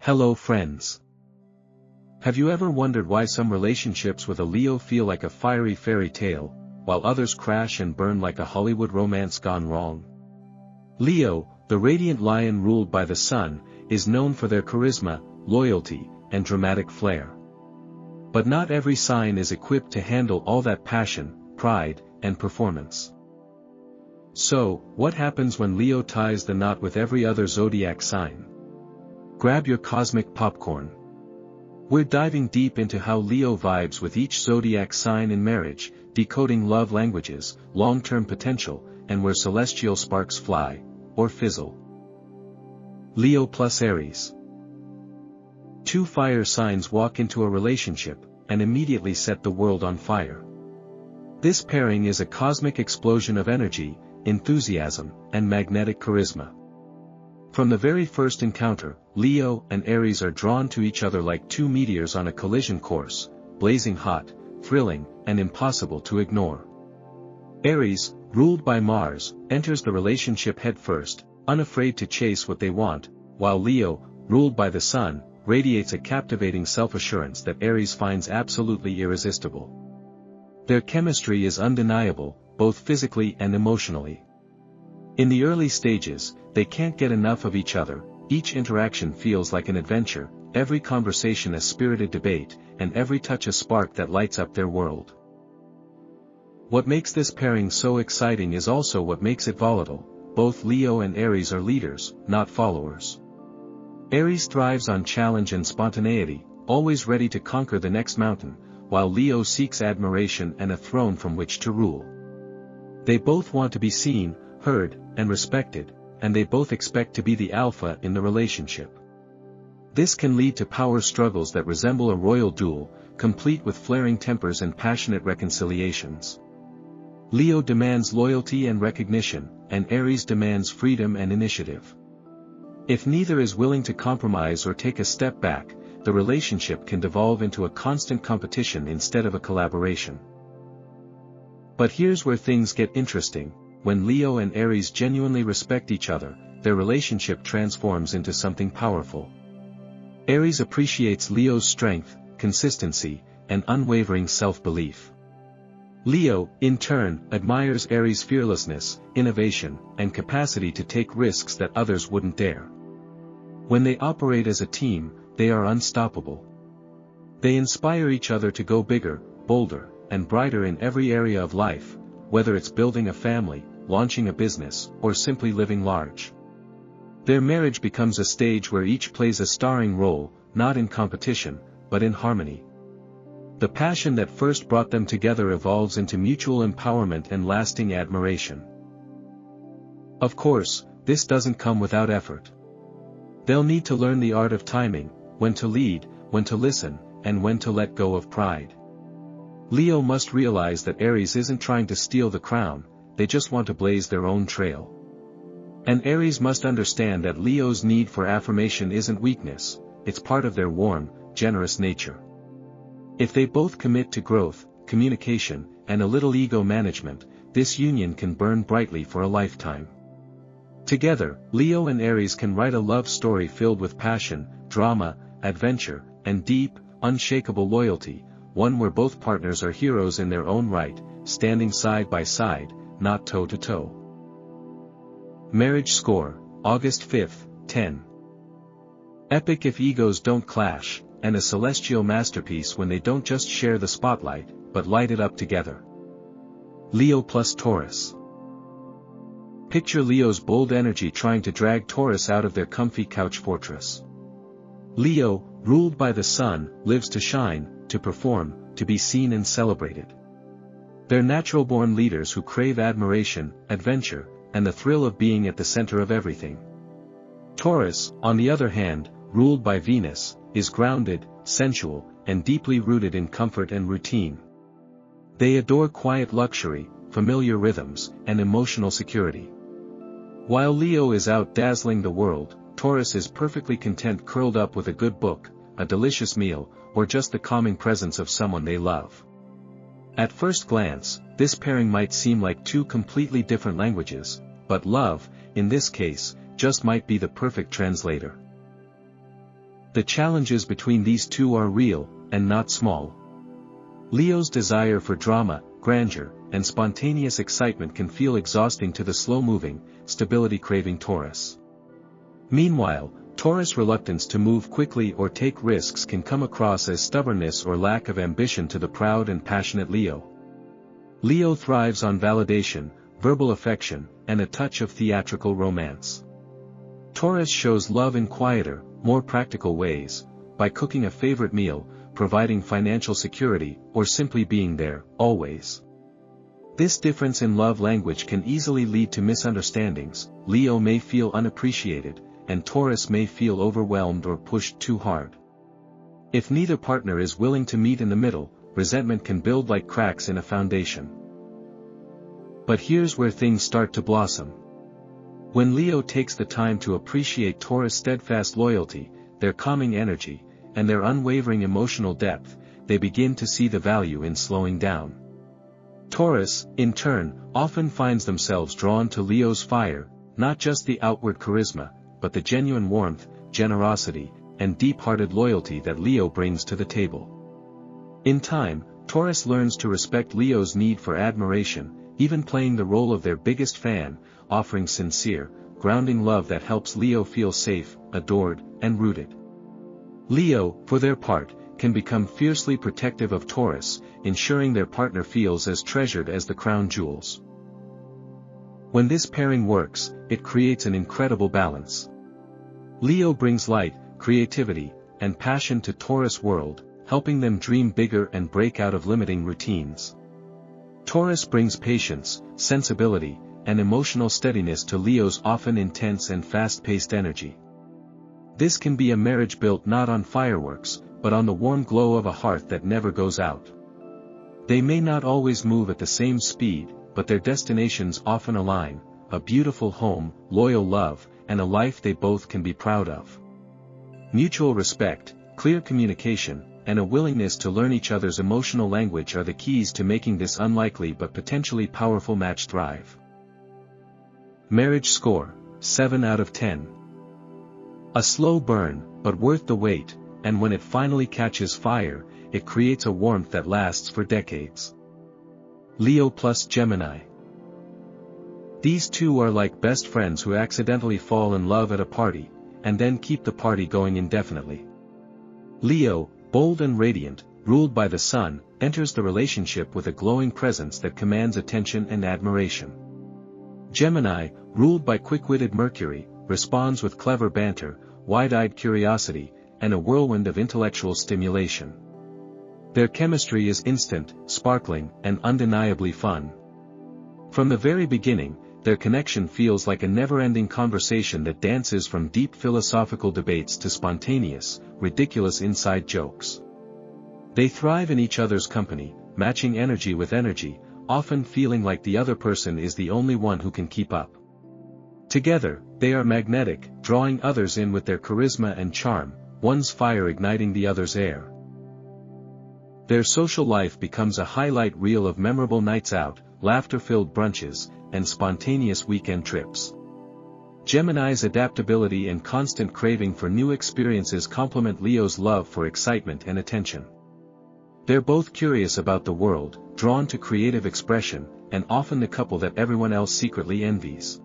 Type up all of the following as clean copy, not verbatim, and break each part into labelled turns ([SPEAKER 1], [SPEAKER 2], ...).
[SPEAKER 1] Hello friends. Have you ever wondered why some relationships with a Leo feel like a fiery fairy tale, while others crash and burn like a Hollywood romance gone wrong? Leo, the radiant lion ruled by the sun, is known for their charisma, loyalty, and dramatic flair. But not every sign is equipped to handle all that passion, pride, and performance. So, what happens when Leo ties the knot with every other zodiac sign? Grab your cosmic popcorn. We're diving deep into how Leo vibes with each zodiac sign in marriage, decoding love languages, long-term potential, and where celestial sparks fly, or fizzle. Leo plus Aries. Two fire signs walk into a relationship, and immediately set the world on fire. This pairing is a cosmic explosion of energy, enthusiasm, and magnetic charisma. From the very first encounter, Leo and Aries are drawn to each other like two meteors on a collision course, blazing hot, thrilling, and impossible to ignore. Aries, ruled by Mars, enters the relationship headfirst, unafraid to chase what they want, while Leo, ruled by the Sun, radiates a captivating self-assurance that Aries finds absolutely irresistible. Their chemistry is undeniable, both physically and emotionally. In the early stages, they can't get enough of each other, each interaction feels like an adventure, every conversation a spirited debate, and every touch a spark that lights up their world. What makes this pairing so exciting is also what makes it volatile. Both Leo and Aries are leaders, not followers. Aries thrives on challenge and spontaneity, always ready to conquer the next mountain, while Leo seeks admiration and a throne from which to rule. They both want to be seen, heard, and respected, and they both expect to be the alpha in the relationship. This can lead to power struggles that resemble a royal duel, complete with flaring tempers and passionate reconciliations. Leo demands loyalty and recognition, and Aries demands freedom and initiative. If neither is willing to compromise or take a step back, the relationship can devolve into a constant competition instead of a collaboration. But here's where things get interesting. When Leo and Aries genuinely respect each other, their relationship transforms into something powerful. Aries appreciates Leo's strength, consistency, and unwavering self-belief. Leo, in turn, admires Aries' fearlessness, innovation, and capacity to take risks that others wouldn't dare. When they operate as a team, they are unstoppable. They inspire each other to go bigger, bolder, and brighter in every area of life, whether it's building a family, launching a business, or simply living large. Their marriage becomes a stage where each plays a starring role, not in competition, but in harmony. The passion that first brought them together evolves into mutual empowerment and lasting admiration. Of course, this doesn't come without effort. They'll need to learn the art of timing, when to lead, when to listen, and when to let go of pride. Leo must realize that Aries isn't trying to steal the crown, they just want to blaze their own trail. And Aries must understand that Leo's need for affirmation isn't weakness, it's part of their warm, generous nature. If they both commit to growth, communication, and a little ego management, this union can burn brightly for a lifetime. Together, Leo and Aries can write a love story filled with passion, drama, adventure, and deep, unshakable loyalty, one where both partners are heroes in their own right, standing side by side, not toe-to-toe. Marriage score, August 5, 10. Epic if egos don't clash, and a celestial masterpiece when they don't just share the spotlight, but light it up together. Leo plus Taurus. Picture Leo's bold energy trying to drag Taurus out of their comfy couch fortress. Leo, ruled by the sun, lives to shine, to perform, to be seen and celebrated. They're natural-born leaders who crave admiration, adventure, and the thrill of being at the center of everything. Taurus, on the other hand, ruled by Venus, is grounded, sensual, and deeply rooted in comfort and routine. They adore quiet luxury, familiar rhythms, and emotional security. While Leo is out dazzling the world, Taurus is perfectly content curled up with a good book, a delicious meal, or just the calming presence of someone they love. At first glance, this pairing might seem like two completely different languages, but love, in this case, just might be the perfect translator. The challenges between these two are real, and not small. Leo's desire for drama, grandeur, and spontaneous excitement can feel exhausting to the slow-moving, stability-craving Taurus. Meanwhile, Taurus' reluctance to move quickly or take risks can come across as stubbornness or lack of ambition to the proud and passionate Leo. Leo thrives on validation, verbal affection, and a touch of theatrical romance. Taurus shows love in quieter, more practical ways, by cooking a favorite meal, providing financial security, or simply being there, always. This difference in love language can easily lead to misunderstandings. Leo may feel unappreciated, and Taurus may feel overwhelmed or pushed too hard. If neither partner is willing to meet in the middle, resentment can build like cracks in a foundation. But here's where things start to blossom. When Leo takes the time to appreciate Taurus' steadfast loyalty, their calming energy, and their unwavering emotional depth, they begin to see the value in slowing down. Taurus, in turn, often finds themselves drawn to Leo's fire, not just the outward charisma, but the genuine warmth, generosity, and deep-hearted loyalty that Leo brings to the table. In time, Taurus learns to respect Leo's need for admiration, even playing the role of their biggest fan, offering sincere, grounding love that helps Leo feel safe, adored, and rooted. Leo, for their part, can become fiercely protective of Taurus, ensuring their partner feels as treasured as the crown jewels. When this pairing works, it creates an incredible balance. Leo brings light, creativity, and passion to Taurus' world, helping them dream bigger and break out of limiting routines. Taurus brings patience, sensibility, and emotional steadiness to Leo's often intense and fast-paced energy. This can be a marriage built not on fireworks, but on the warm glow of a heart that never goes out. They may not always move at the same speed, but their destinations often align: a beautiful home, loyal love, and a life they both can be proud of. Mutual respect, clear communication, and a willingness to learn each other's emotional language are the keys to making this unlikely but potentially powerful match thrive. Marriage score: 7 out of 10. A slow burn, but worth the wait, and when it finally catches fire, it creates a warmth that lasts for decades. Leo plus Gemini. These two are like best friends who accidentally fall in love at a party, and then keep the party going indefinitely. Leo, bold and radiant, ruled by the sun, enters the relationship with a glowing presence that commands attention and admiration. Gemini, ruled by quick-witted Mercury, responds with clever banter, wide-eyed curiosity, and a whirlwind of intellectual stimulation. Their chemistry is instant, sparkling, and undeniably fun. From the very beginning, their connection feels like a never-ending conversation that dances from deep philosophical debates to spontaneous, ridiculous inside jokes. They thrive in each other's company, matching energy with energy, often feeling like the other person is the only one who can keep up. Together, they are magnetic, drawing others in with their charisma and charm, one's fire igniting the other's air. Their social life becomes a highlight reel of memorable nights out, laughter-filled brunches, and spontaneous weekend trips. Gemini's adaptability and constant craving for new experiences complement Leo's love for excitement and attention. They're both curious about the world, drawn to creative expression, and often the couple that everyone else secretly envies.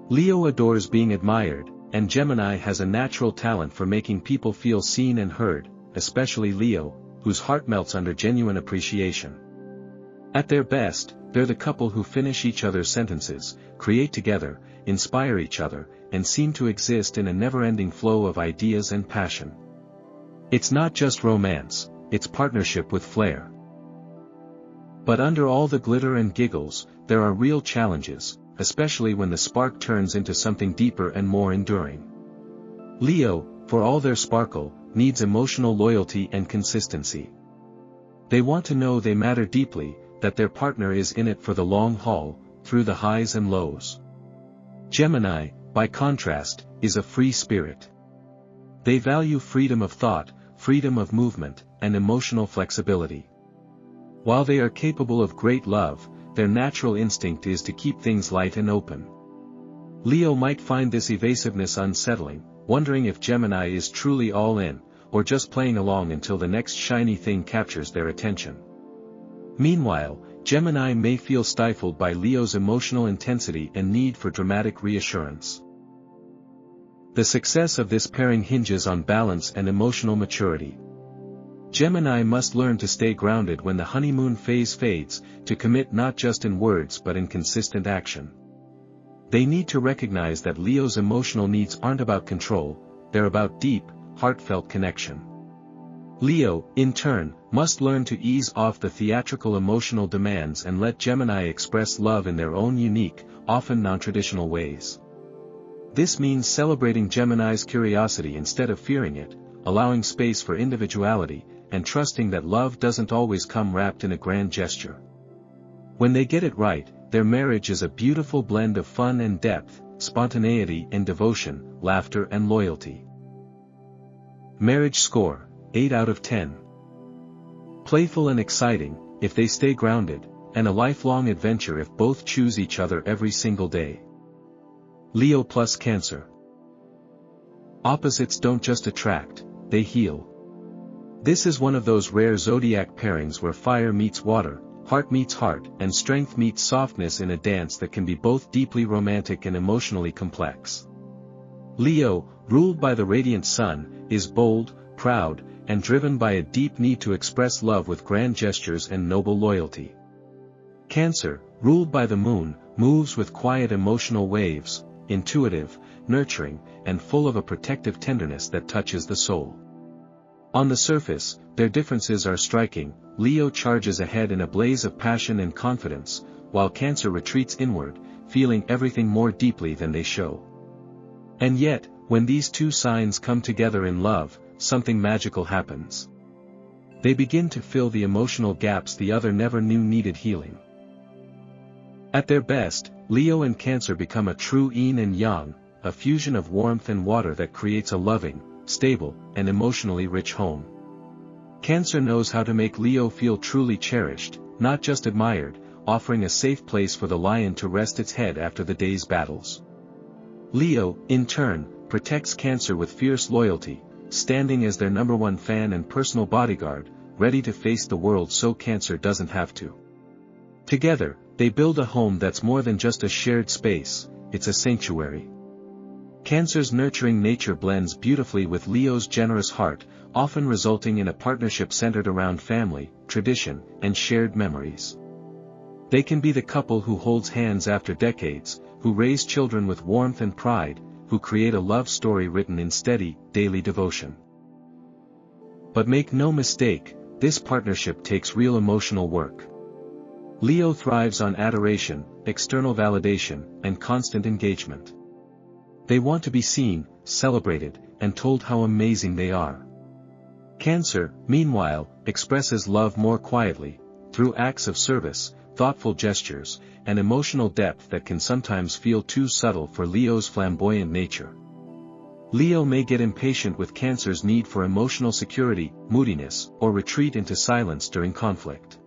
[SPEAKER 1] Leo adores being admired, and Gemini has a natural talent for making people feel seen and heard, especially Leo, whose heart melts under genuine appreciation. At their best, they're the couple who finish each other's sentences, create together, inspire each other, and seem to exist in a never-ending flow of ideas and passion. It's not just romance, it's partnership with flair. But under all the glitter and giggles, there are real challenges, especially when the spark turns into something deeper and more enduring. Leo, for all their sparkle, needs emotional loyalty and consistency. They want to know they matter deeply, that their partner is in it for the long haul, through the highs and lows. Gemini, by contrast, is a free spirit. They value freedom of thought, freedom of movement, and emotional flexibility. While they are capable of great love, their natural instinct is to keep things light and open. Leo might find this evasiveness unsettling, wondering if Gemini is truly all in, or just playing along until the next shiny thing captures their attention. Meanwhile, Gemini may feel stifled by Leo's emotional intensity and need for dramatic reassurance. The success of this pairing hinges on balance and emotional maturity. Gemini must learn to stay grounded when the honeymoon phase fades, to commit not just in words but in consistent action. They need to recognize that Leo's emotional needs aren't about control, they're about deep, heartfelt connection. Leo, in turn, must learn to ease off the theatrical emotional demands and let Gemini express love in their own unique, often non-traditional ways. This means celebrating Gemini's curiosity instead of fearing it, allowing space for individuality, and trusting that love doesn't always come wrapped in a grand gesture. When they get it right, their marriage is a beautiful blend of fun and depth, spontaneity and devotion, laughter and loyalty. Marriage score, 8 out of 10. Playful and exciting, if they stay grounded, and a lifelong adventure if both choose each other every single day. Leo plus Cancer. Opposites don't just attract, they heal. This is one of those rare zodiac pairings where fire meets water, heart meets heart, and strength meets softness in a dance that can be both deeply romantic and emotionally complex. Leo, ruled by the radiant sun, is bold, proud, and driven by a deep need to express love with grand gestures and noble loyalty. Cancer, ruled by the moon, moves with quiet emotional waves, intuitive, nurturing, and full of a protective tenderness that touches the soul. On the surface, their differences are striking. Leo charges ahead in a blaze of passion and confidence, while Cancer retreats inward, feeling everything more deeply than they show. And yet, when these two signs come together in love, something magical happens. They begin to fill the emotional gaps the other never knew needed healing. At their best, Leo and Cancer become a true yin and yang, a fusion of warmth and water that creates a loving, stable, and emotionally rich home. Cancer knows how to make Leo feel truly cherished, not just admired, offering a safe place for the lion to rest its head after the day's battles. Leo, in turn, protects Cancer with fierce loyalty, standing as their #1 fan and personal bodyguard, ready to face the world so Cancer doesn't have to. Together, they build a home that's more than just a shared space, it's a sanctuary. Cancer's nurturing nature blends beautifully with Leo's generous heart, often resulting in a partnership centered around family, tradition, and shared memories. They can be the couple who holds hands after decades, who raise children with warmth and pride, who create a love story written in steady, daily devotion. But make no mistake, this partnership takes real emotional work. Leo thrives on adoration, external validation, and constant engagement. They want to be seen, celebrated, and told how amazing they are. Cancer, meanwhile, expresses love more quietly, through acts of service, thoughtful gestures, and emotional depth that can sometimes feel too subtle for Leo's flamboyant nature. Leo may get impatient with Cancer's need for emotional security, moodiness, or retreat into silence during conflict.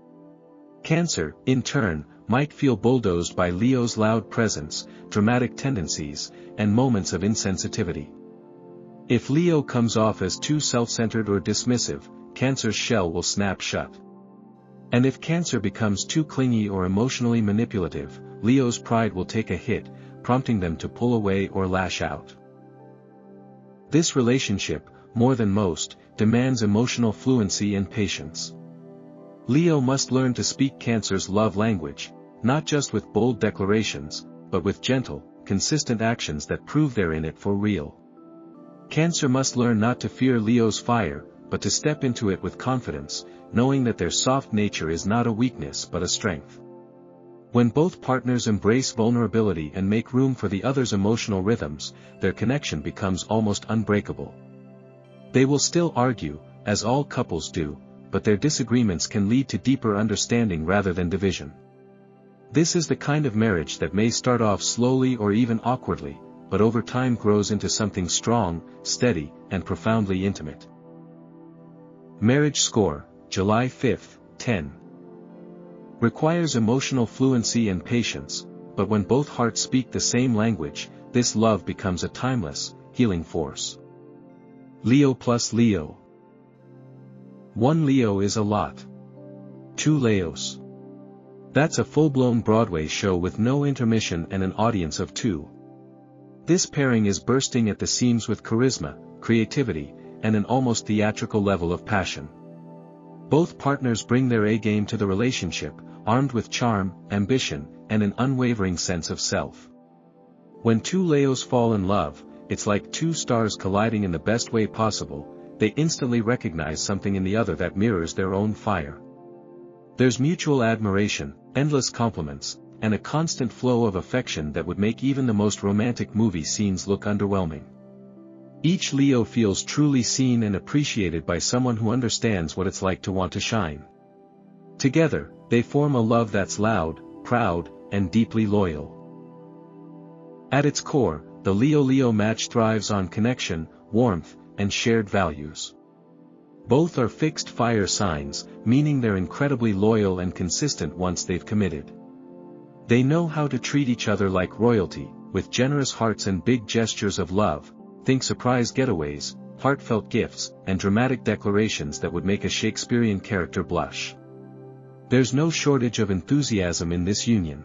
[SPEAKER 1] Cancer, in turn, might feel bulldozed by Leo's loud presence, dramatic tendencies, and moments of insensitivity. If Leo comes off as too self-centered or dismissive, Cancer's shell will snap shut. And if Cancer becomes too clingy or emotionally manipulative, Leo's pride will take a hit, prompting them to pull away or lash out. This relationship, more than most, demands emotional fluency and patience. Leo must learn to speak Cancer's love language, not just with bold declarations, but with gentle, consistent actions that prove they're in it for real. Cancer must learn not to fear Leo's fire, but to step into it with confidence, knowing that their soft nature is not a weakness but a strength. When both partners embrace vulnerability and make room for the other's emotional rhythms, their connection becomes almost unbreakable. They will still argue, as all couples do, but their disagreements can lead to deeper understanding rather than division. This is the kind of marriage that may start off slowly or even awkwardly, but over time grows into something strong, steady, and profoundly intimate. Marriage score, July 5, 10. Requires emotional fluency and patience, but when both hearts speak the same language, this love becomes a timeless, healing force. Leo plus Leo. 1 Leo is a lot. 2 Leos. That's a full-blown Broadway show with no intermission and an audience of 2. This pairing is bursting at the seams with charisma, creativity, and an almost theatrical level of passion. Both partners bring their A-game to the relationship, armed with charm, ambition, and an unwavering sense of self. When 2 Leos fall in love, it's like 2 stars colliding in the best way possible. They instantly recognize something in the other that mirrors their own fire. There's mutual admiration, endless compliments, and a constant flow of affection that would make even the most romantic movie scenes look underwhelming. Each Leo feels truly seen and appreciated by someone who understands what it's like to want to shine. Together, they form a love that's loud, proud, and deeply loyal. At its core, the Leo-Leo match thrives on connection, warmth, and shared values. Both are fixed fire signs, meaning they're incredibly loyal and consistent once they've committed. They know how to treat each other like royalty, with generous hearts and big gestures of love. Think surprise getaways, heartfelt gifts, and dramatic declarations that would make a Shakespearean character blush. There's no shortage of enthusiasm in this union.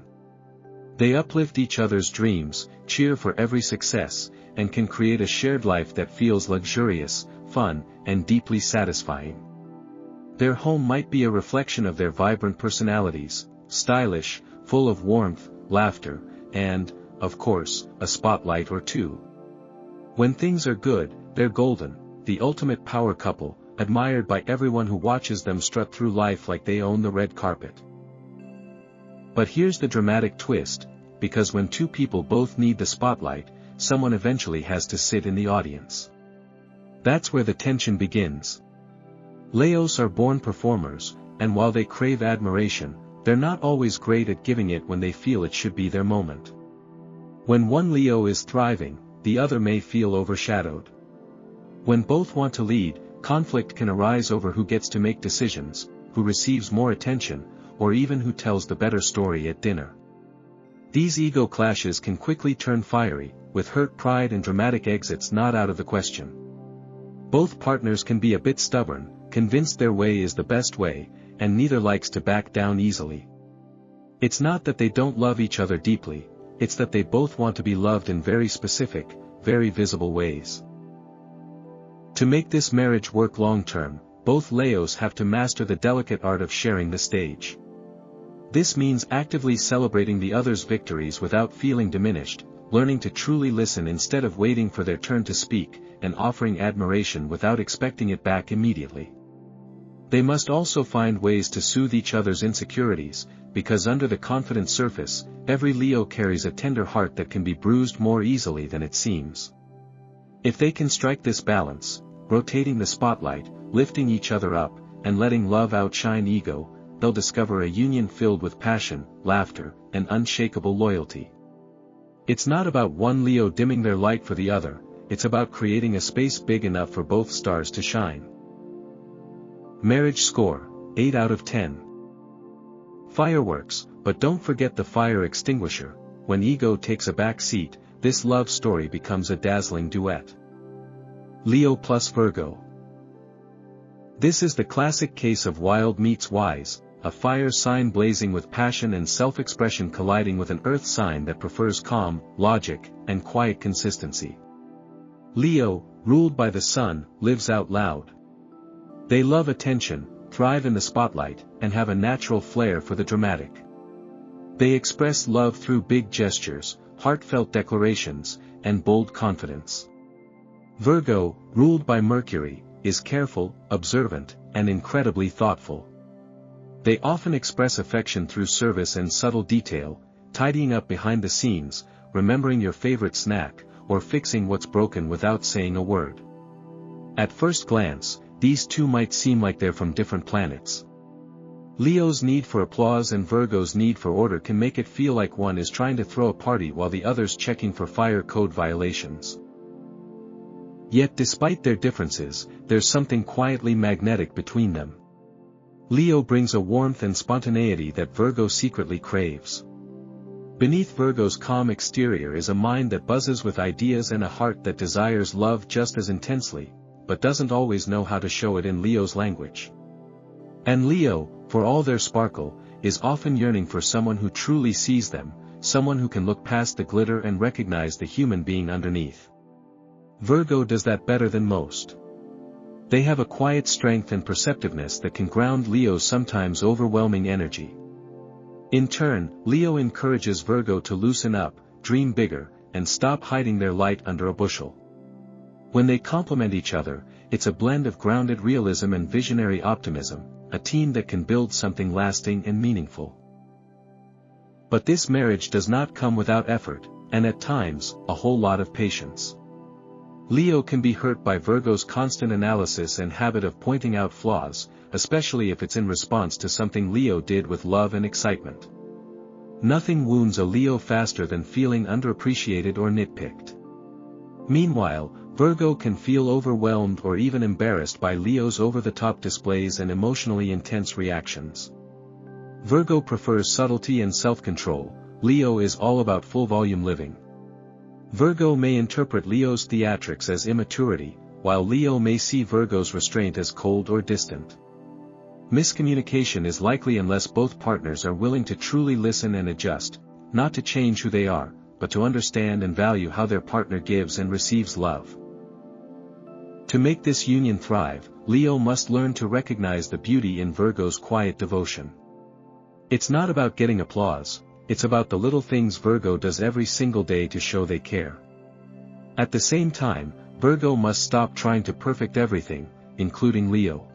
[SPEAKER 1] They uplift each other's dreams, cheer for every success, and can create a shared life that feels luxurious, fun, and deeply satisfying. Their home might be a reflection of their vibrant personalities, stylish, full of warmth, laughter, and, of course, a spotlight or 2. When things are good, they're golden, the ultimate power couple, admired by everyone who watches them strut through life like they own the red carpet. But here's the dramatic twist, because when 2 people both need the spotlight, someone eventually has to sit in the audience. That's where the tension begins. Leos are born performers, and while they crave admiration, they're not always great at giving it when they feel it should be their moment. When one Leo is thriving, the other may feel overshadowed. When both want to lead, conflict can arise over who gets to make decisions, who receives more attention, or even who tells the better story at dinner. These ego clashes can quickly turn fiery, with hurt pride and dramatic exits not out of the question. Both partners can be a bit stubborn, convinced their way is the best way, and neither likes to back down easily. It's not that they don't love each other deeply, it's that they both want to be loved in very specific, very visible ways. To make this marriage work long-term, both Leos have to master the delicate art of sharing the stage. This means actively celebrating the other's victories without feeling diminished, learning to truly listen instead of waiting for their turn to speak, and offering admiration without expecting it back immediately. They must also find ways to soothe each other's insecurities, because under the confident surface, every Leo carries a tender heart that can be bruised more easily than it seems. If they can strike this balance, rotating the spotlight, lifting each other up, and letting love outshine ego, they'll discover a union filled with passion, laughter, and unshakable loyalty. It's not about one Leo dimming their light for the other, it's about creating a space big enough for both stars to shine. Marriage score, 8 out of 10. Fireworks, but don't forget the fire extinguisher. When ego takes a back seat, this love story becomes a dazzling duet. Leo plus Virgo. This is the classic case of wild meets wise, a fire sign blazing with passion and self-expression colliding with an earth sign that prefers calm, logic, and quiet consistency. Leo, ruled by the sun, lives out loud. They love attention, thrive in the spotlight, and have a natural flair for the dramatic. They express love through big gestures, heartfelt declarations, and bold confidence. Virgo, ruled by Mercury, is careful, observant, and incredibly thoughtful. They often express affection through service and subtle detail, tidying up behind the scenes, remembering your favorite snack, or fixing what's broken without saying a word. At first glance, these two might seem like they're from different planets. Leo's need for applause and Virgo's need for order can make it feel like one is trying to throw a party while the other's checking for fire code violations. Yet despite their differences, there's something quietly magnetic between them. Leo brings a warmth and spontaneity that Virgo secretly craves. Beneath Virgo's calm exterior is a mind that buzzes with ideas and a heart that desires love just as intensely, but doesn't always know how to show it in Leo's language. And Leo, for all their sparkle, is often yearning for someone who truly sees them, someone who can look past the glitter and recognize the human being underneath. Virgo does that better than most. They have a quiet strength and perceptiveness that can ground Leo's sometimes overwhelming energy. In turn, Leo encourages Virgo to loosen up, dream bigger, and stop hiding their light under a bushel. When they complement each other, it's a blend of grounded realism and visionary optimism, a team that can build something lasting and meaningful. But this marriage does not come without effort, and at times, a whole lot of patience. Leo can be hurt by Virgo's constant analysis and habit of pointing out flaws, especially if it's in response to something Leo did with love and excitement. Nothing wounds a Leo faster than feeling underappreciated or nitpicked. Meanwhile, Virgo can feel overwhelmed or even embarrassed by Leo's over-the-top displays and emotionally intense reactions. Virgo prefers subtlety and self-control, Leo is all about full-volume living. Virgo may interpret Leo's theatrics as immaturity, while Leo may see Virgo's restraint as cold or distant. Miscommunication is likely unless both partners are willing to truly listen and adjust, not to change who they are, but to understand and value how their partner gives and receives love. To make this union thrive, Leo must learn to recognize the beauty in Virgo's quiet devotion. It's not about getting applause, it's about the little things Virgo does every single day to show they care. At the same time, Virgo must stop trying to perfect everything, including Leo.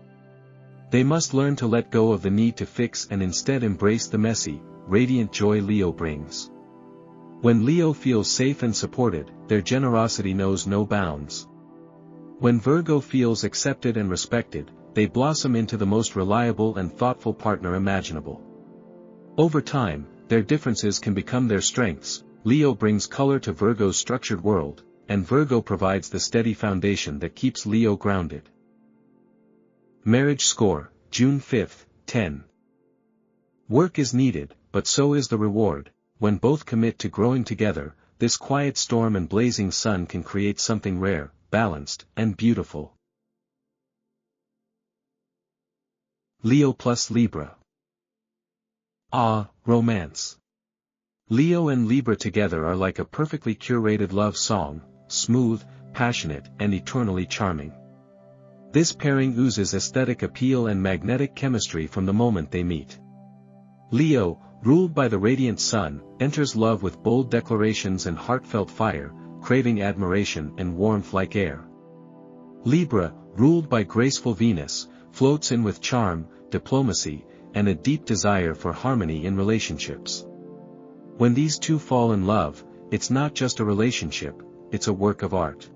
[SPEAKER 1] They must learn to let go of the need to fix and instead embrace the messy, radiant joy Leo brings. When Leo feels safe and supported, their generosity knows no bounds. When Virgo feels accepted and respected, they blossom into the most reliable and thoughtful partner imaginable. Over time, their differences can become their strengths. Leo brings color to Virgo's structured world, and Virgo provides the steady foundation that keeps Leo grounded. Marriage score, June 5, 10. Work is needed, but so is the reward. When both commit to growing together, this quiet storm and blazing sun can create something rare, balanced, and beautiful. Leo plus Libra. Romance. Leo and Libra together are like a perfectly curated love song, smooth, passionate, and eternally charming. This pairing oozes aesthetic appeal and magnetic chemistry from the moment they meet. Leo, ruled by the radiant sun, enters love with bold declarations and heartfelt fire, craving admiration and warmth like air. Libra, ruled by graceful Venus, floats in with charm, diplomacy, and a deep desire for harmony in relationships. When these two fall in love, it's not just a relationship, it's a work of art.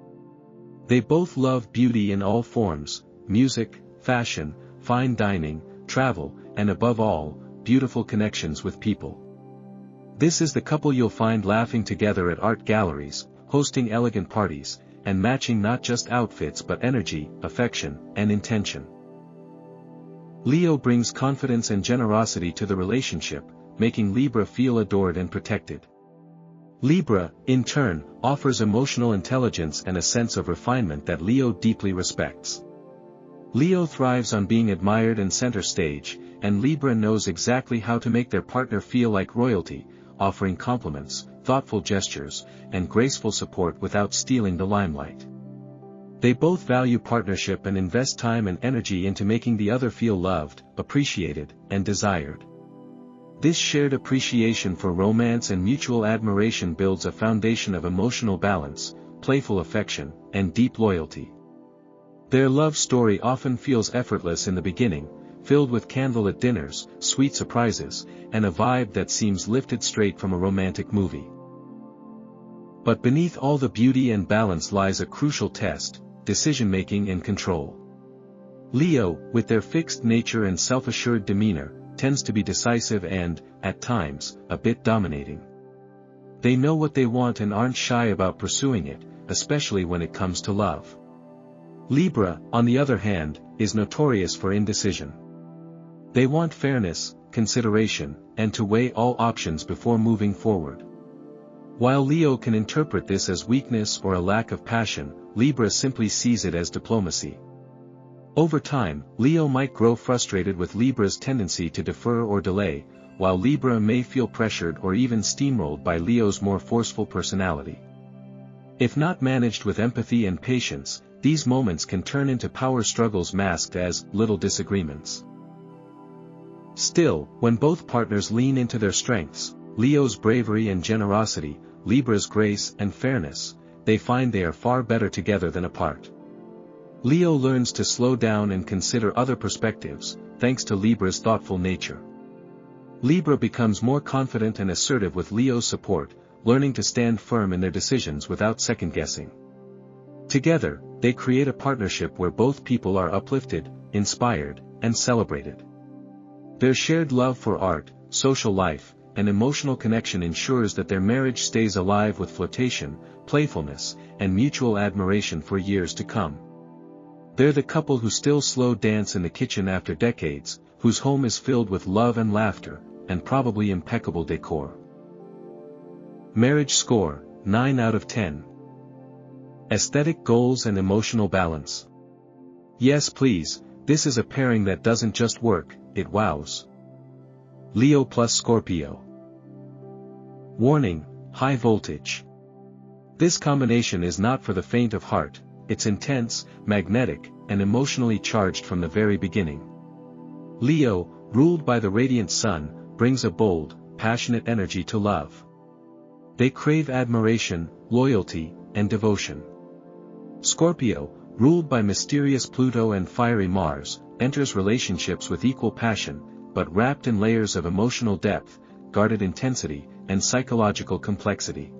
[SPEAKER 1] They both love beauty in all forms, music, fashion, fine dining, travel, and above all, beautiful connections with people. This is the couple you'll find laughing together at art galleries, hosting elegant parties, and matching not just outfits but energy, affection, and intention. Leo brings confidence and generosity to the relationship, making Libra feel adored and protected. Libra, in turn, offers emotional intelligence and a sense of refinement that Leo deeply respects. Leo thrives on being admired and center stage, and Libra knows exactly how to make their partner feel like royalty, offering compliments, thoughtful gestures, and graceful support without stealing the limelight. They both value partnership and invest time and energy into making the other feel loved, appreciated, and desired. This shared appreciation for romance and mutual admiration builds a foundation of emotional balance, playful affection, and deep loyalty. Their love story often feels effortless in the beginning, filled with candlelit dinners, sweet surprises, and a vibe that seems lifted straight from a romantic movie. But beneath all the beauty and balance lies a crucial test: decision-making and control. Leo, with their fixed nature and self-assured demeanor, tends to be decisive and, at times, a bit dominating. They know what they want and aren't shy about pursuing it, especially when it comes to love. Libra, on the other hand, is notorious for indecision. They want fairness, consideration, and to weigh all options before moving forward. While Leo can interpret this as weakness or a lack of passion, Libra simply sees it as diplomacy. Over time, Leo might grow frustrated with Libra's tendency to defer or delay, while Libra may feel pressured or even steamrolled by Leo's more forceful personality. If not managed with empathy and patience, these moments can turn into power struggles masked as little disagreements. Still, when both partners lean into their strengths, Leo's bravery and generosity, Libra's grace and fairness, they find they are far better together than apart. Leo learns to slow down and consider other perspectives, thanks to Libra's thoughtful nature. Libra becomes more confident and assertive with Leo's support, learning to stand firm in their decisions without second-guessing. Together, they create a partnership where both people are uplifted, inspired, and celebrated. Their shared love for art, social life, and emotional connection ensures that their marriage stays alive with flirtation, playfulness, and mutual admiration for years to come. They're the couple who still slow dance in the kitchen after decades, whose home is filled with love and laughter, and probably impeccable decor. Marriage score, 9 out of 10. Aesthetic goals and emotional balance. Yes please, this is a pairing that doesn't just work, it wows. Leo plus Scorpio. Warning, high voltage. This combination is not for the faint of heart, it's intense, magnetic, and emotionally charged from the very beginning. Leo, ruled by the radiant sun, brings a bold, passionate energy to love. They crave admiration, loyalty, and devotion. Scorpio, ruled by mysterious Pluto and fiery Mars, enters relationships with equal passion, but wrapped in layers of emotional depth, guarded intensity, and psychological complexity.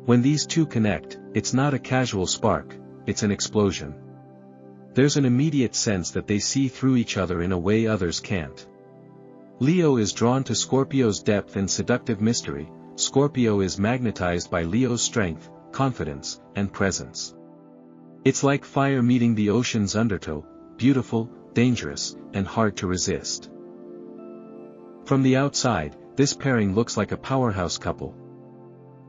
[SPEAKER 1] When these two connect, it's not a casual spark, it's an explosion. There's an immediate sense that they see through each other in a way others can't. Leo is drawn to Scorpio's depth and seductive mystery, Scorpio is magnetized by Leo's strength, confidence, and presence. It's like fire meeting the ocean's undertow, beautiful, dangerous, and hard to resist. From the outside, this pairing looks like a powerhouse couple.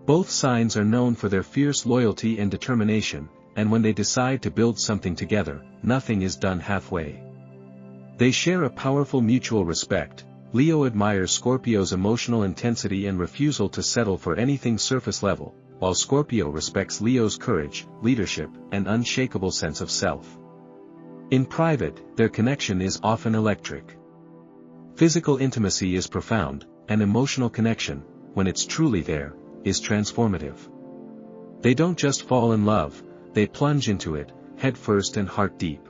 [SPEAKER 1] Both signs are known for their fierce loyalty and determination, and when they decide to build something together, nothing is done halfway. They share a powerful mutual respect. Leo admires Scorpio's emotional intensity and refusal to settle for anything surface level, while Scorpio respects Leo's courage, leadership, and unshakable sense of self. In private, their connection is often electric. Physical intimacy is profound, and emotional connection, when it's truly there, is transformative. They don't just fall in love, they plunge into it, head first and heart deep.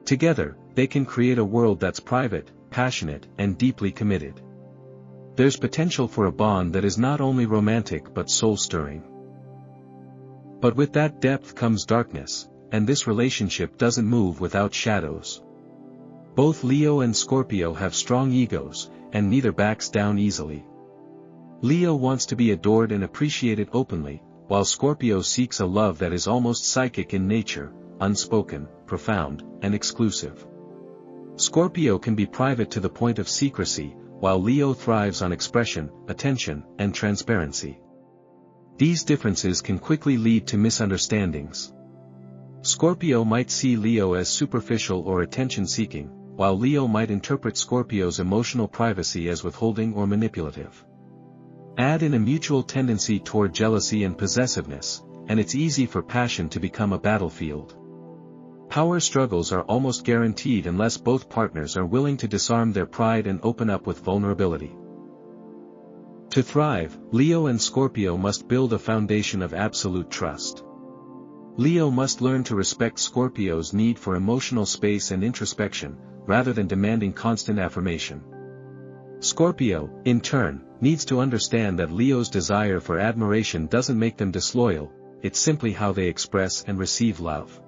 [SPEAKER 1] Together, they can create a world that's private, passionate, and deeply committed. There's potential for a bond that is not only romantic but soul-stirring. But with that depth comes darkness, and this relationship doesn't move without shadows. Both Leo and Scorpio have strong egos, and neither backs down easily. Leo wants to be adored and appreciated openly, while Scorpio seeks a love that is almost psychic in nature, unspoken, profound, and exclusive. Scorpio can be private to the point of secrecy, while Leo thrives on expression, attention, and transparency. These differences can quickly lead to misunderstandings. Scorpio might see Leo as superficial or attention-seeking, while Leo might interpret Scorpio's emotional privacy as withholding or manipulative. Add in a mutual tendency toward jealousy and possessiveness, and it's easy for passion to become a battlefield. Power struggles are almost guaranteed unless both partners are willing to disarm their pride and open up with vulnerability. To thrive, Leo and Scorpio must build a foundation of absolute trust. Leo must learn to respect Scorpio's need for emotional space and introspection, rather than demanding constant affirmation. Scorpio, in turn, needs to understand that Leo's desire for admiration doesn't make them disloyal, it's simply how they express and receive love.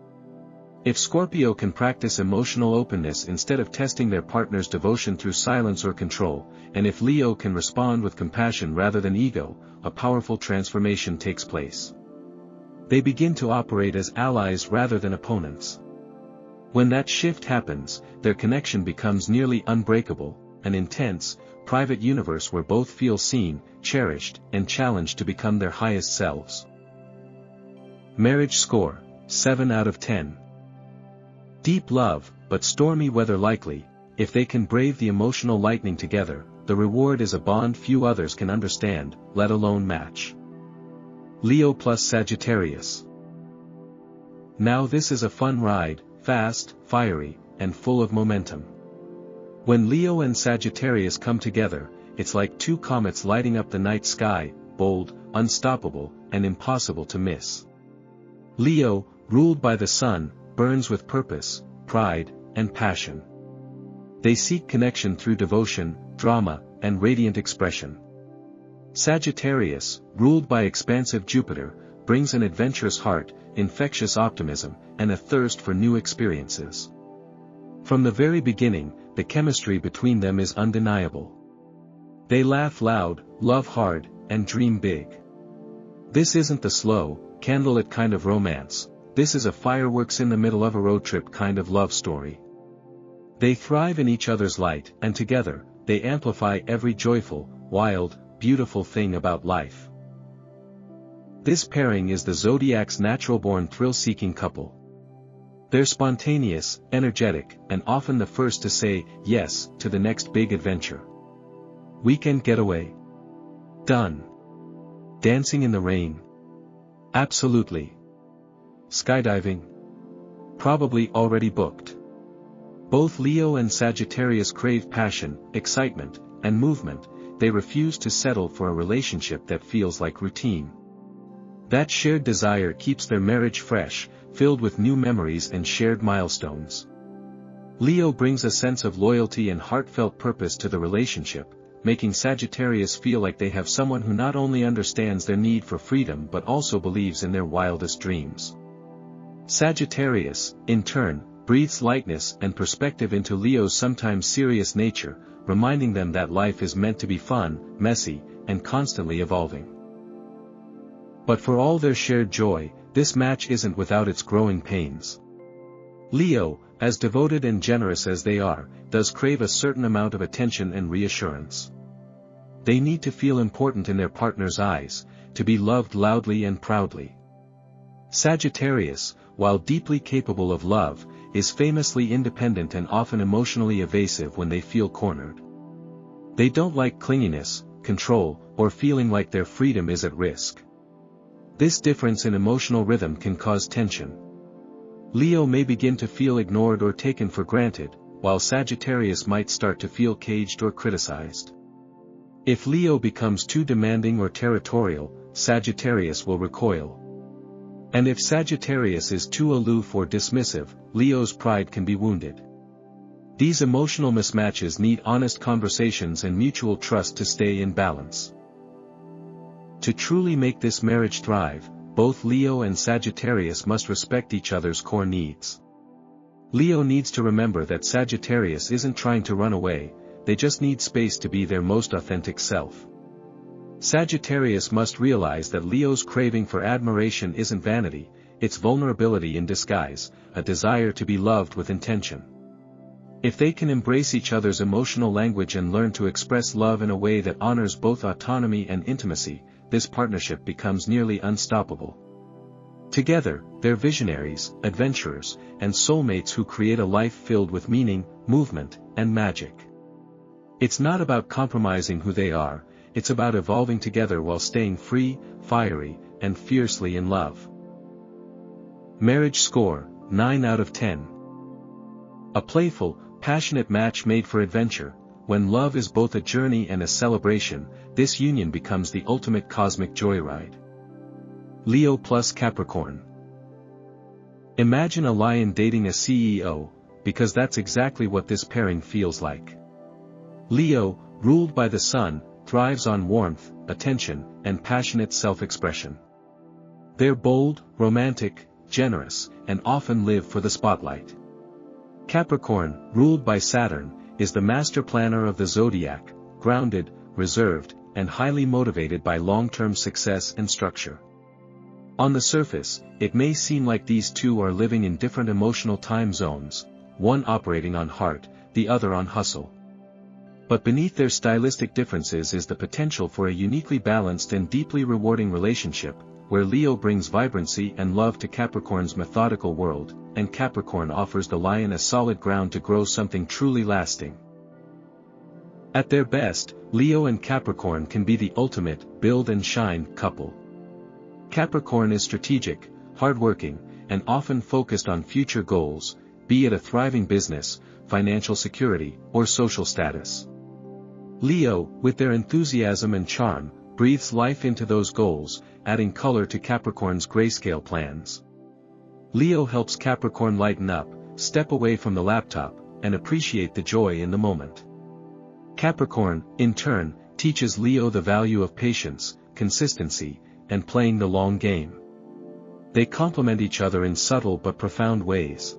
[SPEAKER 1] If Scorpio can practice emotional openness instead of testing their partner's devotion through silence or control, and if Leo can respond with compassion rather than ego, a powerful transformation takes place. They begin to operate as allies rather than opponents. When that shift happens, their connection becomes nearly unbreakable, an intense, private universe where both feel seen, cherished, and challenged to become their highest selves. Marriage score, 7 out of 10. Deep love, but stormy weather likely. If they can brave the emotional lightning together, the reward is a bond few others can understand, let alone match. Leo plus Sagittarius. Now this is a fun ride, fast, fiery, and full of momentum. When Leo and Sagittarius come together, it's like two comets lighting up the night sky, bold, unstoppable, and impossible to miss. Leo, ruled by the sun, burns with purpose, pride, and passion. They seek connection through devotion, drama, and radiant expression. Sagittarius, ruled by expansive Jupiter, brings an adventurous heart, infectious optimism, and a thirst for new experiences. From the very beginning, the chemistry between them is undeniable. They laugh loud, love hard, and dream big. This isn't the slow, candlelit kind of romance, this is a fireworks in the middle of a road trip kind of love story. They thrive in each other's light, and together, they amplify every joyful, wild, beautiful thing about life. This pairing is the Zodiac's natural-born thrill-seeking couple. They're spontaneous, energetic, and often the first to say yes to the next big adventure. Weekend getaway? Done. Dancing in the rain? Absolutely. Skydiving? Probably already booked. Both Leo and Sagittarius crave passion, excitement, and movement. They refuse to settle for a relationship that feels like routine. That shared desire keeps their marriage fresh, filled with new memories and shared milestones. Leo brings a sense of loyalty and heartfelt purpose to the relationship, making Sagittarius feel like they have someone who not only understands their need for freedom but also believes in their wildest dreams. Sagittarius, in turn, breathes lightness and perspective into Leo's sometimes serious nature, reminding them that life is meant to be fun, messy, and constantly evolving. But for all their shared joy, this match isn't without its growing pains. Leo, as devoted and generous as they are, does crave a certain amount of attention and reassurance. They need to feel important in their partner's eyes, to be loved loudly and proudly. Sagittarius, while deeply capable of love, is famously independent and often emotionally evasive when they feel cornered. They don't like clinginess, control, or feeling like their freedom is at risk. This difference in emotional rhythm can cause tension. Leo may begin to feel ignored or taken for granted, while Sagittarius might start to feel caged or criticized. If Leo becomes too demanding or territorial, Sagittarius will recoil. And if Sagittarius is too aloof or dismissive, Leo's pride can be wounded. These emotional mismatches need honest conversations and mutual trust to stay in balance. To truly make this marriage thrive, both Leo and Sagittarius must respect each other's core needs. Leo needs to remember that Sagittarius isn't trying to run away, they just need space to be their most authentic self. Sagittarius must realize that Leo's craving for admiration isn't vanity, it's vulnerability in disguise, a desire to be loved with intention. If they can embrace each other's emotional language and learn to express love in a way that honors both autonomy and intimacy, this partnership becomes nearly unstoppable. Together, they're visionaries, adventurers, and soulmates who create a life filled with meaning, movement, and magic. It's not about compromising who they are, it's about evolving together while staying free, fiery, and fiercely in love. Marriage score, 9 out of 10. A playful, passionate match made for adventure. When love is both a journey and a celebration, this union becomes the ultimate cosmic joyride. Leo plus Capricorn. Imagine a lion dating a CEO, because that's exactly what this pairing feels like. Leo, ruled by the sun, thrives on warmth, attention, and passionate self-expression. They're bold, romantic, generous, and often live for the spotlight. Capricorn, ruled by Saturn, is the master planner of the Zodiac, grounded, reserved, and highly motivated by long-term success and structure. On the surface, it may seem like these two are living in different emotional time zones, one operating on heart, the other on hustle. But beneath their stylistic differences is the potential for a uniquely balanced and deeply rewarding relationship, where Leo brings vibrancy and love to Capricorn's methodical world, and Capricorn offers the lion a solid ground to grow something truly lasting. At their best, Leo and Capricorn can be the ultimate build and shine couple. Capricorn is strategic, hardworking, and often focused on future goals, be it a thriving business, financial security, or social status. Leo, with their enthusiasm and charm, breathes life into those goals, adding color to Capricorn's grayscale plans. Leo helps Capricorn lighten up, step away from the laptop, and appreciate the joy in the moment. Capricorn, in turn, teaches Leo the value of patience, consistency, and playing the long game. They complement each other in subtle but profound ways.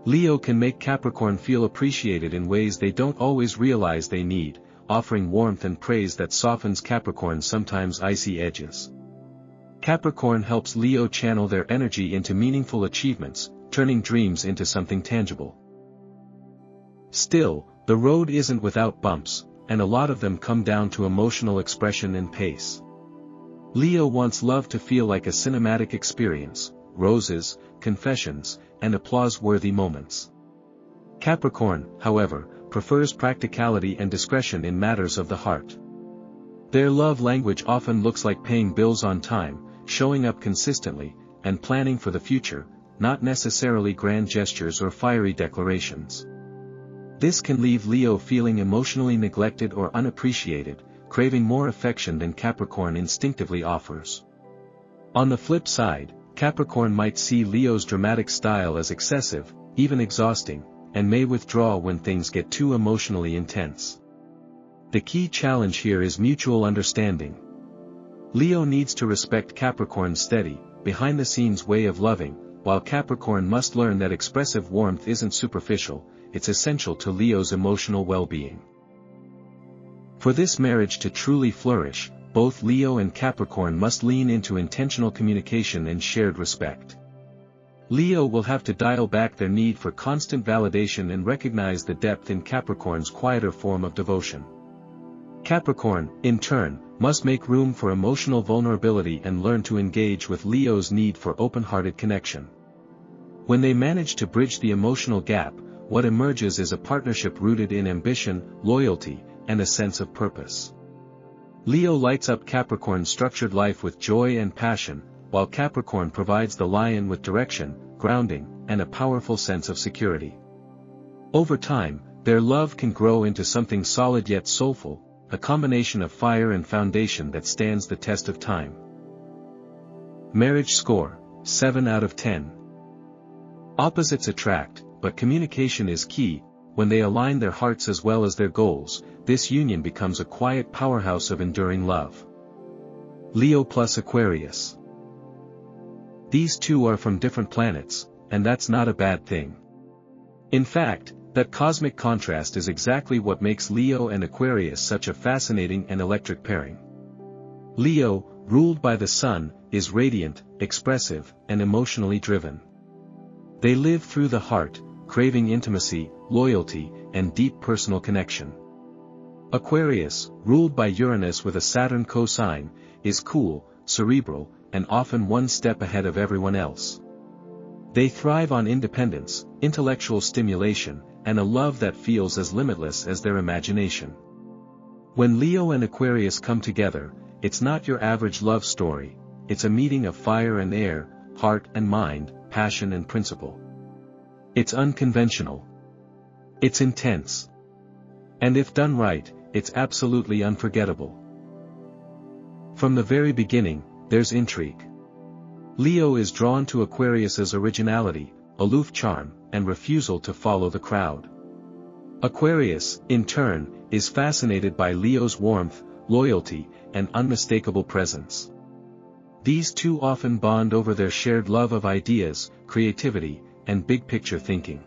[SPEAKER 1] Leo can make Capricorn feel appreciated in ways they don't always realize they need, offering warmth and praise that softens Capricorn's sometimes icy edges. Capricorn helps Leo channel their energy into meaningful achievements, turning dreams into something tangible. Still, the road isn't without bumps, and a lot of them come down to emotional expression and pace. Leo wants love to feel like a cinematic experience, roses, confessions, and applause-worthy moments. Capricorn, however, prefers practicality and discretion in matters of the heart. Their love language often looks like paying bills on time, showing up consistently, and planning for the future, not necessarily grand gestures or fiery declarations. This can leave Leo feeling emotionally neglected or unappreciated, craving more affection than Capricorn instinctively offers. On the flip side, Capricorn might see Leo's dramatic style as excessive, even exhausting, and may withdraw when things get too emotionally intense. The key challenge here is mutual understanding. Leo needs to respect Capricorn's steady, behind-the-scenes way of loving, while Capricorn must learn that expressive warmth isn't superficial, it's essential to Leo's emotional well-being. For this marriage to truly flourish, both Leo and Capricorn must lean into intentional communication and shared respect. Leo will have to dial back their need for constant validation and recognize the depth in Capricorn's quieter form of devotion. Capricorn, in turn, must make room for emotional vulnerability and learn to engage with Leo's need for open-hearted connection. When they manage to bridge the emotional gap, what emerges is a partnership rooted in ambition, loyalty, and a sense of purpose. Leo lights up Capricorn's structured life with joy and passion, while Capricorn provides the lion with direction, grounding, and a powerful sense of security. Over time, their love can grow into something solid yet soulful, a combination of fire and foundation that stands the test of time. Marriage score, 7 out of 10. Opposites attract, but communication is key. When they align their hearts as well as their goals, this union becomes a quiet powerhouse of enduring love. Leo plus Aquarius. These two are from different planets, and that's not a bad thing. In fact, that cosmic contrast is exactly what makes Leo and Aquarius such a fascinating and electric pairing. Leo, ruled by the sun, is radiant, expressive, and emotionally driven. They live through the heart, craving intimacy, loyalty, and deep personal connection. Aquarius, ruled by Uranus with a Saturn co-sign, is cool, cerebral, and often one step ahead of everyone else. They thrive on independence, intellectual stimulation, and a love that feels as limitless as their imagination. When Leo and Aquarius come together, it's not your average love story, it's a meeting of fire and air, heart and mind, passion and principle. It's unconventional. It's intense. And if done right, it's absolutely unforgettable. From the very beginning, there's intrigue. Leo is drawn to Aquarius's originality, aloof charm, and refusal to follow the crowd. Aquarius, in turn, is fascinated by Leo's warmth, loyalty, and unmistakable presence. These two often bond over their shared love of ideas, creativity, and big-picture thinking.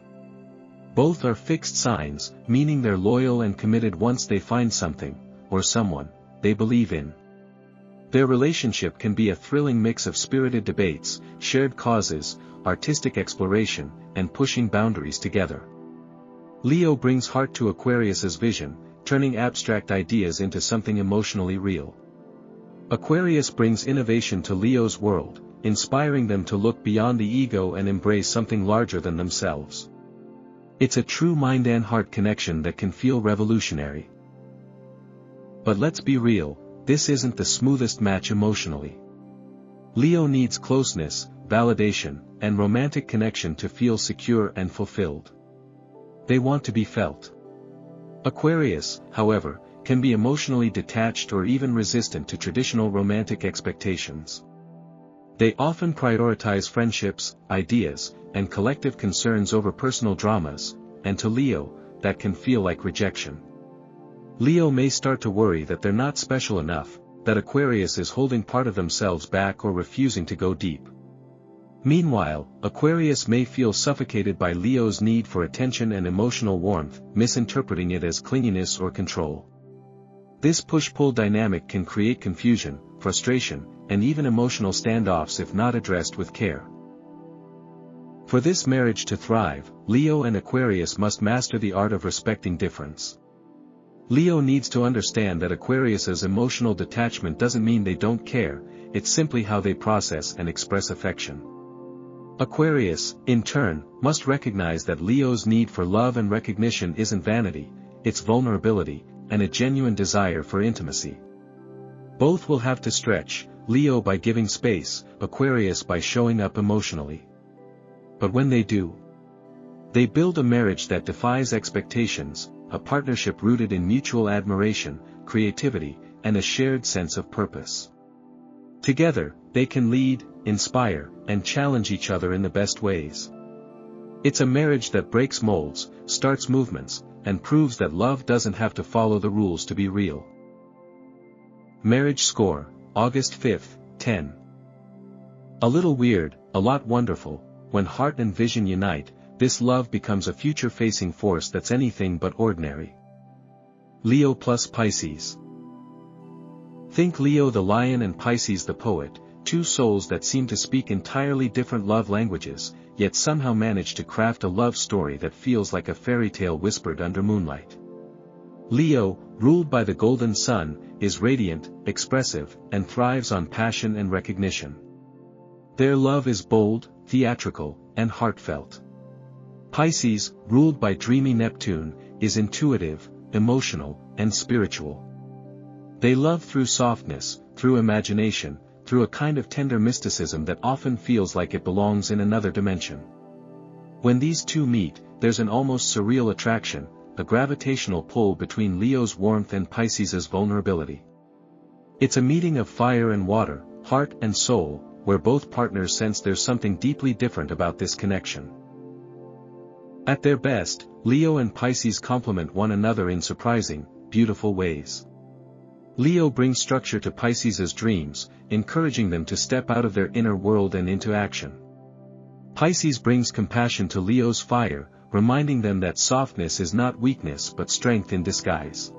[SPEAKER 1] Both are fixed signs, meaning they're loyal and committed once they find something, or someone, they believe in. Their relationship can be a thrilling mix of spirited debates, shared causes, artistic exploration, and pushing boundaries together. Leo brings heart to Aquarius's vision, turning abstract ideas into something emotionally real. Aquarius brings innovation to Leo's world, inspiring them to look beyond the ego and embrace something larger than themselves. It's a true mind and heart connection that can feel revolutionary. But let's be real, this isn't the smoothest match emotionally. Leo needs closeness, validation, and romantic connection to feel secure and fulfilled. They want to be felt. Aquarius, however, can be emotionally detached or even resistant to traditional romantic expectations. They often prioritize friendships, ideas, and collective concerns over personal dramas, and to Leo, that can feel like rejection. Leo may start to worry that they're not special enough, that Aquarius is holding part of themselves back or refusing to go deep. Meanwhile, Aquarius may feel suffocated by Leo's need for attention and emotional warmth, misinterpreting it as clinginess or control. This push-pull dynamic can create confusion, frustration, and even emotional standoffs if not addressed with care. For this marriage to thrive, Leo and Aquarius must master the art of respecting difference. Leo needs to understand that Aquarius's emotional detachment doesn't mean they don't care, it's simply how they process and express affection. Aquarius, in turn, must recognize that Leo's need for love and recognition isn't vanity, it's vulnerability, and a genuine desire for intimacy. Both will have to stretch, Leo by giving space, Aquarius by showing up emotionally. But when they do, they build a marriage that defies expectations, a partnership rooted in mutual admiration, creativity, and a shared sense of purpose. Together, they can lead, inspire, and challenge each other in the best ways. It's a marriage that breaks molds, starts movements, and proves that love doesn't have to follow the rules to be real. Marriage score, August 5th, 10. A little weird, a lot wonderful, when heart and vision unite, this love becomes a future-facing force that's anything but ordinary. Leo plus Pisces. Think Leo the lion and Pisces the poet, two souls that seem to speak entirely different love languages, yet somehow manage to craft a love story that feels like a fairy tale whispered under moonlight. Leo, ruled by the golden sun, is radiant, expressive, and thrives on passion and recognition. Their love is bold, theatrical, and heartfelt. Pisces, ruled by dreamy Neptune, is intuitive, emotional, and spiritual. They love through softness, through imagination, through a kind of tender mysticism that often feels like it belongs in another dimension. When these two meet, there's an almost surreal attraction, a gravitational pull between Leo's warmth and Pisces' vulnerability. It's a meeting of fire and water, heart and soul, where both partners sense there's something deeply different about this connection. At their best, Leo and Pisces complement one another in surprising, beautiful ways. Leo brings structure to Pisces' dreams, encouraging them to step out of their inner world and into action. Pisces brings compassion to Leo's fire, reminding them that softness is not weakness but strength in disguise.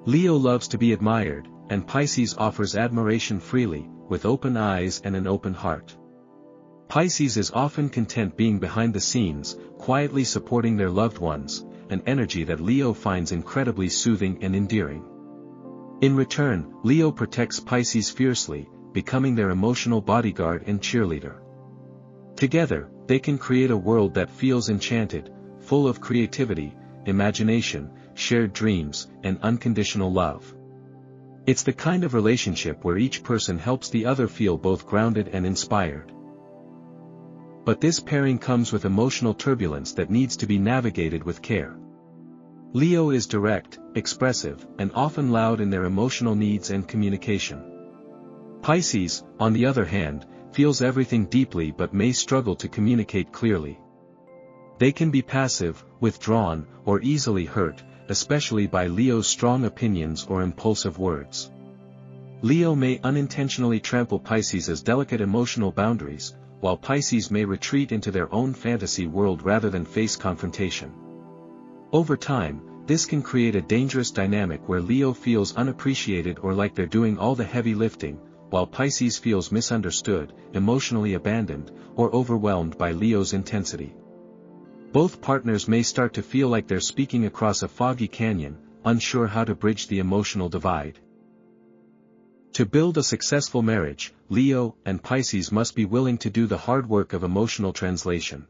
[SPEAKER 1] Leo loves to be admired, and Pisces offers admiration freely, with open eyes and an open heart. Pisces is often content being behind the scenes, quietly supporting their loved ones, an energy that Leo finds incredibly soothing and endearing. In return, Leo protects Pisces fiercely, becoming their emotional bodyguard and cheerleader. Together, they can create a world that feels enchanted, full of creativity, imagination, shared dreams, and unconditional love. It's the kind of relationship where each person helps the other feel both grounded and inspired. But this pairing comes with emotional turbulence that needs to be navigated with care. Leo is direct, expressive, and often loud in their emotional needs and communication. Pisces, on the other hand, feels everything deeply but may struggle to communicate clearly. They can be passive, withdrawn, or easily hurt, especially by Leo's strong opinions or impulsive words. Leo may unintentionally trample Pisces' delicate emotional boundaries, while Pisces may retreat into their own fantasy world rather than face confrontation. Over time, this can create a dangerous dynamic where Leo feels unappreciated or like they're doing all the heavy lifting, while Pisces feels misunderstood, emotionally abandoned, or overwhelmed by Leo's intensity. Both partners may start to feel like they're speaking across a foggy canyon, unsure how to bridge the emotional divide. To build a successful marriage, Leo and Pisces must be willing to do the hard work of emotional translation.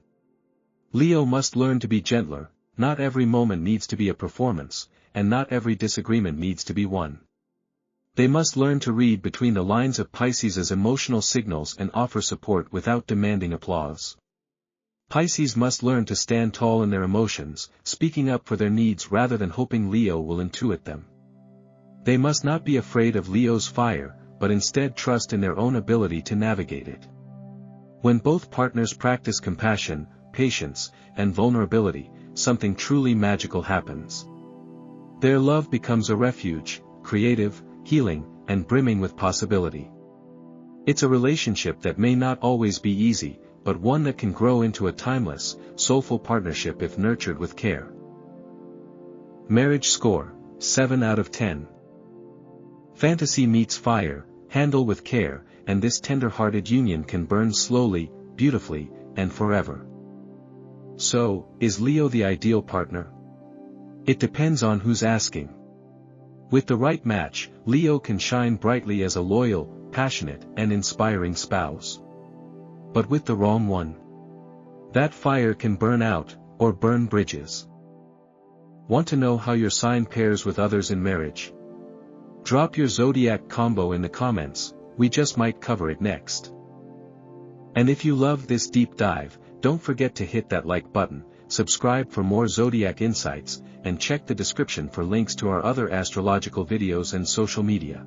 [SPEAKER 1] Leo must learn to be gentler. Not every moment needs to be a performance, and not every disagreement needs to be won. They must learn to read between the lines of Pisces' emotional signals and offer support without demanding applause. Pisces must learn to stand tall in their emotions, speaking up for their needs rather than hoping Leo will intuit them. They must not be afraid of Leo's fire, but instead trust in their own ability to navigate it. When both partners practice compassion, patience, and vulnerability, something truly magical happens. Their love becomes a refuge, creative, healing, and brimming with possibility. It's a relationship that may not always be easy, but one that can grow into a timeless, soulful partnership if nurtured with care. Marriage score, 7 out of 10. Fantasy meets fire, handle with care, and this tender-hearted union can burn slowly, beautifully, and forever. So, is Leo the ideal partner? It depends on who's asking. With the right match, Leo can shine brightly as a loyal, passionate, and inspiring spouse. But with the wrong one, that fire can burn out, or burn bridges. Want to know how your sign pairs with others in marriage? Drop your zodiac combo in the comments, we just might cover it next. And if you love this deep dive, don't forget to hit that like button, subscribe for more zodiac insights, and check the description for links to our other astrological videos and social media.